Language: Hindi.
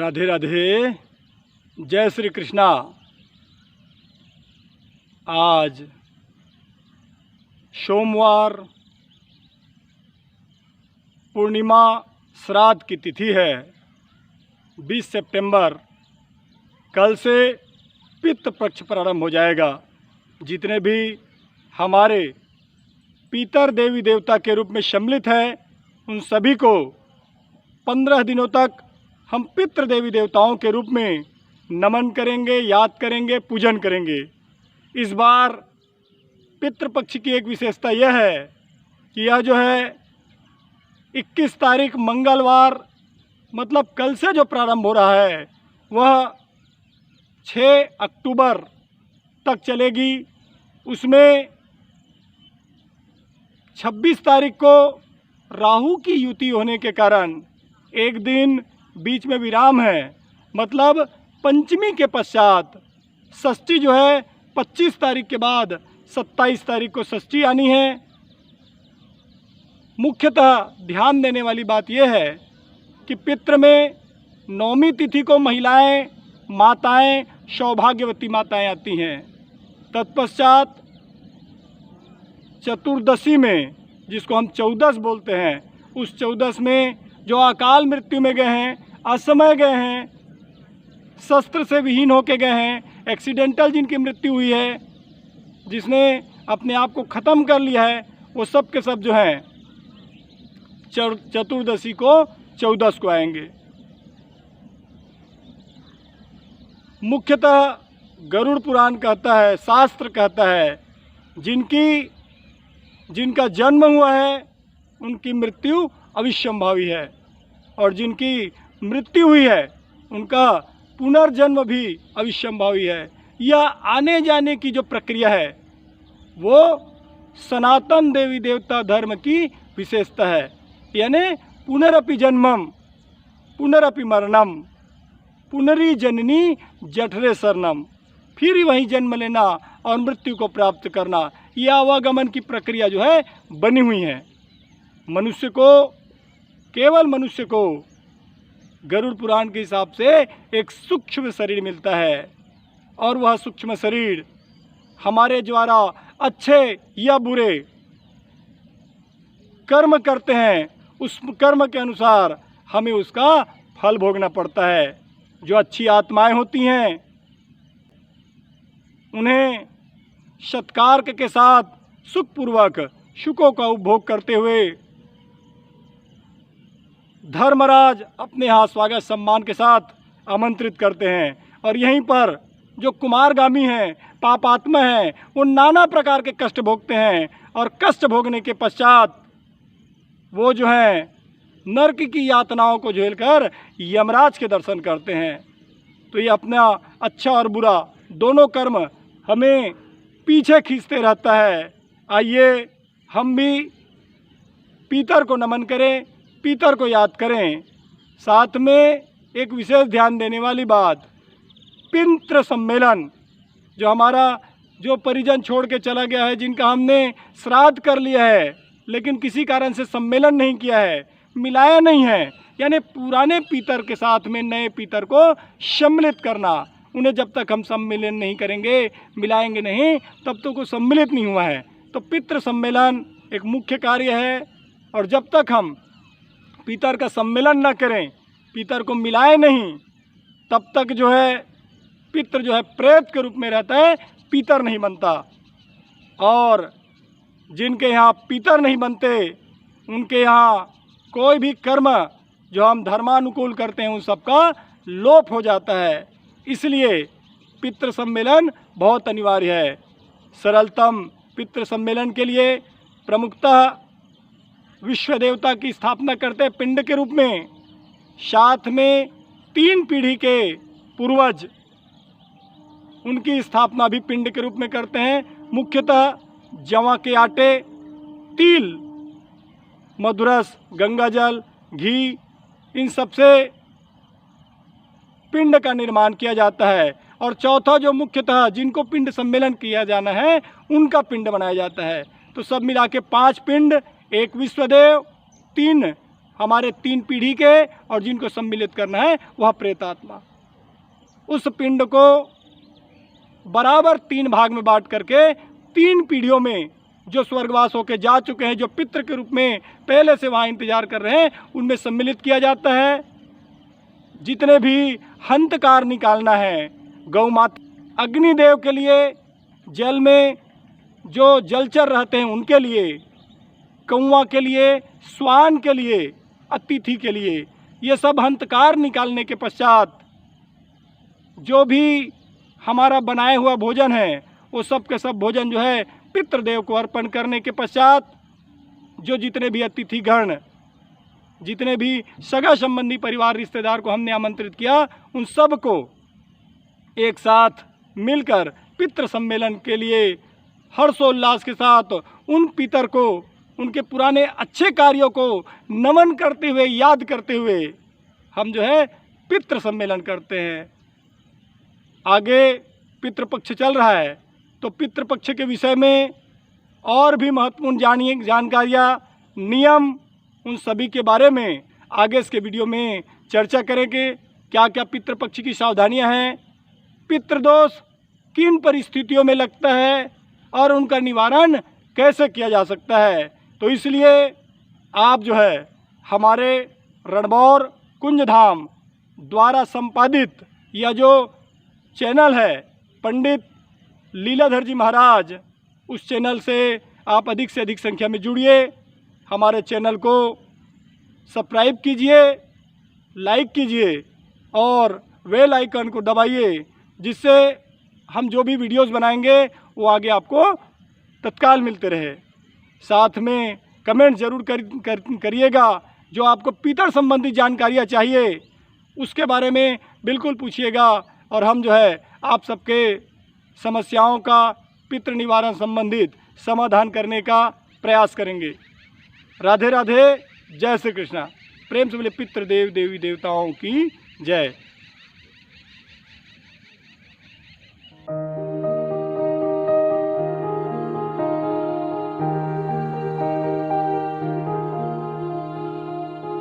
राधे राधे। जय श्री कृष्णा। आज सोमवार पूर्णिमा श्राद्ध की तिथि है 20 सितंबर। कल से पितृ पक्ष प्रारंभ हो जाएगा। जितने भी हमारे पितर देवी देवता के रूप में सम्मिलित हैं उन सभी को 15 दिनों तक हम पितृ देवी देवताओं के रूप में नमन करेंगे, याद करेंगे, पूजन करेंगे। इस बार पितृपक्ष की एक विशेषता यह है कि यह जो है 21 तारीख मंगलवार मतलब कल से जो प्रारंभ हो रहा है वह 6 अक्टूबर तक चलेगी। उसमें 26 तारीख को राहु की युति होने के कारण एक दिन बीच में विराम है। मतलब पंचमी के पश्चात षष्ठी जो है 25 तारीख के बाद 27 तारीख को षष्ठी आनी है। मुख्यतः ध्यान देने वाली बात यह है कि पितृ में नौमी तिथि को महिलाएं, माताएं, सौभाग्यवती माताएं आती हैं। तत्पश्चात चतुर्दशी में, जिसको हम चौदस बोलते हैं, उस चौदस में जो अकाल मृत्यु में गए हैं, असमय गए हैं, शस्त्र से विहीन होके गए हैं, एक्सीडेंटल जिनकी मृत्यु हुई है, जिसने अपने आप को ख़त्म कर लिया है, वो सब के सब जो हैं चतुर्दशी को चौदस को आएंगे। मुख्यतः गरुड़ पुराण कहता है, शास्त्र कहता है, जिनका जन्म हुआ है उनकी मृत्यु अविसंभावी है, और जिनकी मृत्यु हुई है उनका पुनर्जन्म भी अविसंभावी है। यह आने जाने की जो प्रक्रिया है वो सनातन देवी देवता धर्म की विशेषता है। यानी पुनरपि जन्मम पुनरपि मरणम पुनरी जननी जठरे शरणम, फिर वही जन्म लेना और मृत्यु को प्राप्त करना, यह आवागमन की प्रक्रिया जो है बनी हुई है। मनुष्य को, केवल मनुष्य को गरुड़ पुराण के हिसाब से एक सूक्ष्म शरीर मिलता है, और वह सूक्ष्म शरीर हमारे द्वारा अच्छे या बुरे कर्म करते हैं, उस कर्म के अनुसार हमें उसका फल भोगना पड़ता है। जो अच्छी आत्माएं होती हैं उन्हें सत्कार के साथ सुखपूर्वक सुखों का उपभोग करते हुए धर्मराज अपने यहाँ स्वागत सम्मान के साथ आमंत्रित करते हैं। और यहीं पर जो कुमारगामी हैं, पापात्मा हैं, वो नाना प्रकार के कष्ट भोगते हैं, और कष्ट भोगने के पश्चात वो जो हैं नरक की यातनाओं को झेलकर यमराज के दर्शन करते हैं। तो ये अपना अच्छा और बुरा दोनों कर्म हमें पीछे खींचते रहता है। आइए हम भी पितर को नमन करें, पितर को याद करें। साथ में एक विशेष ध्यान देने वाली बात, पितृ सम्मेलन, जो हमारा जो परिजन छोड़ के चला गया है, जिनका हमने श्राद्ध कर लिया है लेकिन किसी कारण से सम्मेलन नहीं किया है, मिलाया नहीं है, यानी पुराने पितर के साथ में नए पितर को सम्मिलित करना। उन्हें जब तक हम सम्मिलन नहीं करेंगे, मिलाएंगे नहीं, तब तक वो सम्मिलित नहीं हुआ है। तो पितृ सम्मेलन एक मुख्य कार्य है, और जब तक हम पितर का सम्मेलन न करें, पितर को मिलाए नहीं, तब तक जो है पितृ जो है प्रेत के रूप में रहता है, पितर नहीं बनता। और जिनके यहाँ पितर नहीं बनते उनके यहाँ कोई भी कर्म जो हम धर्मानुकूल करते हैं उन सबका लोप हो जाता है। इसलिए पितृ सम्मेलन बहुत अनिवार्य है। सरलतम पितृ सम्मेलन के लिए प्रमुखतः विश्व देवता की स्थापना करते हैं पिंड के रूप में। साथ में 3 पीढ़ी के पूर्वज, उनकी स्थापना भी पिंड के रूप में करते हैं। मुख्यतः जवां के आटे, तिल, मधुरस, गंगाजल, घी, इन सब से पिंड का निर्माण किया जाता है। और चौथा जो मुख्यतः जिनको पिंड सम्मेलन किया जाना है उनका पिंड बनाया जाता है। तो सब मिला के 5 पिंड, 1 विश्वदेव, 3 हमारे 3 पीढ़ी के, और जिनको सम्मिलित करना है वह प्रेतात्मा। उस पिंड को बराबर 3 भाग में बांट करके 3 पीढ़ियों में जो स्वर्गवास होकर जा चुके हैं, जो पितृ के रूप में पहले से वहाँ इंतजार कर रहे हैं, उनमें सम्मिलित किया जाता है। जितने भी हंतकार निकालना है गौ माता, अग्निदेव के लिए, जल में जो जलचर रहते हैं उनके लिए, कौवा के लिए, स्वान के लिए, अतिथि के लिए, ये सब हंतकार निकालने के पश्चात जो भी हमारा बनाया हुआ भोजन है वो सब के सब भोजन जो है पितृदेव को अर्पण करने के पश्चात जो जितने भी अतिथिगण, जितने भी सगा संबंधी परिवार रिश्तेदार को हमने आमंत्रित किया, उन सब को एक साथ मिलकर पितृ सम्मेलन के लिए हर्षोल्लास के साथ उन पितर को, उनके पुराने अच्छे कार्यों को नमन करते हुए, याद करते हुए हम जो है पितृ सम्मेलन करते हैं। आगे पितृपक्ष चल रहा है, तो पितृपक्ष के विषय में और भी महत्वपूर्ण जानकारियाँ, नियम, उन सभी के बारे में आगे इसके वीडियो में चर्चा करेंगे। क्या क्या पितृपक्ष की सावधानियां हैं, पितृदोष किन परिस्थितियों में लगता है और उनका निवारण कैसे किया जा सकता है। तो इसलिए आप जो है हमारे रणभौर कुंजधाम द्वारा संपादित यह जो चैनल है पंडित लीलाधर जी महाराज, उस चैनल से आप अधिक से अधिक संख्या में जुड़िए। हमारे चैनल को सब्सक्राइब कीजिए, लाइक कीजिए और बेल आइकन को दबाइए, जिससे हम जो भी वीडियोस बनाएंगे वो आगे आपको तत्काल मिलते रहे। साथ में कमेंट ज़रूर करिएगा। जो आपको पितृ संबंधी जानकारियाँ चाहिए उसके बारे में बिल्कुल पूछिएगा, और हम जो है आप सबके समस्याओं का पितृ निवारण संबंधित समाधान करने का प्रयास करेंगे। राधे राधे, जय श्री कृष्णा। प्रेम से बोले पितृ देव देवी देवताओं की जय।